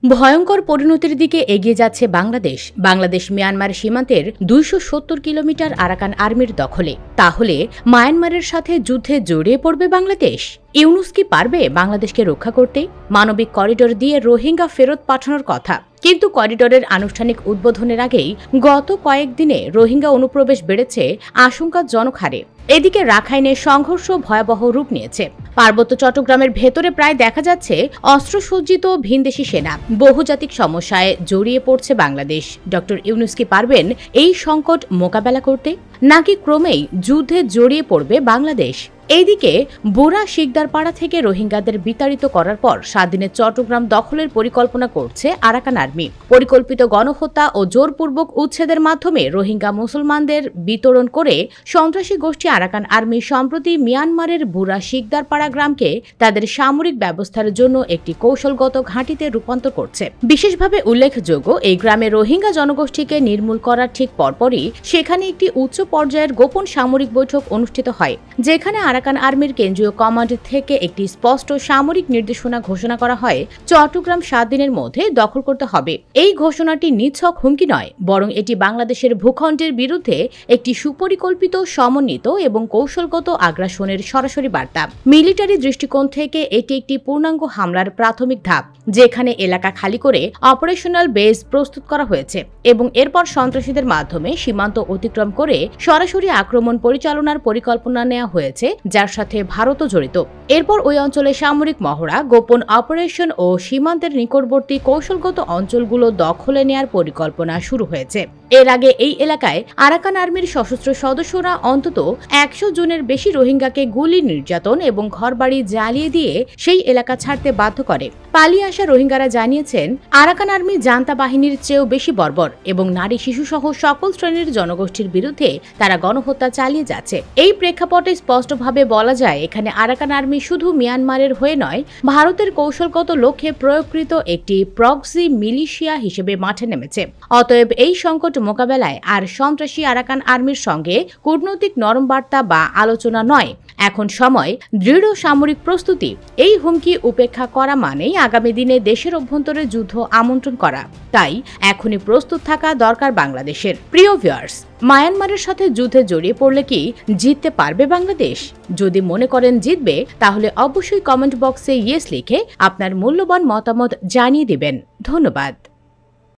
ভয়ঙ্কর পরিণতির দিকে এগিয়ে যাচ্ছে বাংলাদেশ মিয়ানমার সীমান্তের ২৭০ কিলোমিটার আরাকান আর্মির দখলে। তাহলে মায়ানমারের সাথে যুদ্ধে জড়িয়ে পড়বে বাংলাদেশ। ইউনুস কি পারবে বাংলাদেশকে রক্ষা করতে? মানবিক করিডোর দিয়ে রোহিঙ্গা ফেরত পাঠানোর কথা, কিন্তু করিডোরের আনুষ্ঠানিক উদ্বোধনের আগেই গত কয়েকদিনে রোহিঙ্গা অনুপ্রবেশ বেড়েছে আশঙ্কাজনক হারে। এদিকে রাখাইনে সংঘর্ষ ভয়াবহ রূপ নিয়েছে। পার্বত্য চট্টগ্রামের ভেতরে প্রায় দেখা যাচ্ছে অস্ত্রসজ্জিত ভিনদেশি সেনা। বহুজাতিক সমস্যায় জড়িয়ে পড়ছে বাংলাদেশ। ডক্টর ইউনুস কি পারবেন এই সংকট মোকাবেলা করতে, নাকি ক্রমেই যুদ্ধে জড়িয়ে পড়বে বাংলাদেশ? এইদিকে বুড়া শিকদারপাড়া থেকে রোহিঙ্গাদের বিতাড়িত করার পর 7 দিনের চট্টগ্রাম দখলের পরিকল্পনা করছে আরাকান আর্মি। পরিকল্পিত গণহত্যা ও জোরপূর্বক উচ্ছেদের মাধ্যমে রোহিঙ্গা মুসলমানদের বিতরণ করে সন্ত্রাসী গোষ্ঠী আরাকান আর্মি সম্প্রতি মিয়ানমারের বুড়া শিকদারপাড়া গ্রামকে তাদের সামরিক ব্যবস্থার জন্য একটি কৌশলগত ঘাঁটিতে রূপান্তর করছে। বিশেষভাবে উল্লেখযোগ্য, এই গ্রামে রোহিঙ্গা জনগোষ্ঠীকে নির্মূল করার ঠিক পরপরই সেখানে একটি উচ্চ পর্যায়ের গোপন সামরিক বৈঠক অনুষ্ঠিত হয়, যেখানে আরাকান আর্মির কেন্দ্রীয় কমান্ড থেকে একটি স্পষ্ট সামরিক নির্দেশনা ঘোষণা করা হয় চট্টগ্রাম 7 দিনের মধ্যে দখল করতে হবে। এই ঘোষণাটি নিছক হুমকি নয়, বরং এটি বাংলাদেশের ভূখণ্ডের বিরুদ্ধে একটি সুপরিকল্পিত, সমন্বিত এবং কৌশলগত আগ্রাসনের সরাসরি বার্তা। মিলিটারি দৃষ্টিকোণ থেকে এটি একটি পূর্ণাঙ্গ হামলার প্রাথমিক ধাপ, যেখানে এলাকা খালি করে অপারেশনাল বেস প্রস্তুত করা হয়েছে এবং এরপর সন্ত্রাসীদের মাধ্যমে সীমান্ত অতিক্রম করে সরাসরি আক্রমণ পরিচালনার পরিকল্পনা নেওয়া হয়েছে, যার সাথে ভারতও জড়িত। এরপর ওই অঞ্চলে সামরিক মহড়া, গোপন অপারেশন ও সীমান্তের নিকটবর্তী কৌশলগত অঞ্চলগুলো দখলে নেয়ার পরিকল্পনা শুরু হয়েছে। এর আগে এই এলাকায় আরাকান আর্মির সশস্ত্র সদস্যরা অন্তত 100 জনের বেশি রোহিঙ্গাকে গুলি, নির্যাতন এবং ঘরবাড়ি জ্বালিয়ে দিয়ে সেই এলাকা ছাড়তে বাধ্য করে। পালিয়ে আসা রোহিঙ্গারা জানিয়েছেন, আরাকান আর্মি জান্তা বাহিনীর চেয়েও বেশি বর্বর এবং নারী, শিশু সহ সকল শ্রেণীর জনগোষ্ঠীর বিরুদ্ধে তারা গণহত্যা চালিয়ে যাচ্ছে। এই প্রেক্ষাপটে স্পষ্টভাবে বলা যায়, এখানে আরাকান আর্মি শুধু মিয়ানমারের হয়ে নয়, ভারতের কৌশলগত লক্ষ্যে প্রয়োগকৃত একটি প্রক্সি মিলিশিয়া হিসেবে মাঠে নেমেছে। অতএব এই সংকট মোকাবেলায় আর সন্ত্রাসী আরাকান আর্মির সঙ্গে কূটনৈতিক নরম বার্তা বা আলোচনা নয়, এখন সময় দৃঢ় সামরিক প্রস্তুতি। এই হুমকি উপেক্ষা করা মানেই আগামী দিনে দেশের অভ্যন্তরে যুদ্ধ আমন্ত্রণ করা। তাই এখনই প্রস্তুত থাকা দরকার বাংলাদেশের। প্রিয় ভিউয়ার্স, মায়ানমারের সাথে যুদ্ধে জড়িয়ে পড়লে কি জিততে পারবে বাংলাদেশ? যদি মনে করেন জিতবে, তাহলে অবশ্যই কমেন্ট বক্সে ইয়েস লিখে আপনার মূল্যবান মতামত জানিয়ে দিবেন। ধন্যবাদ।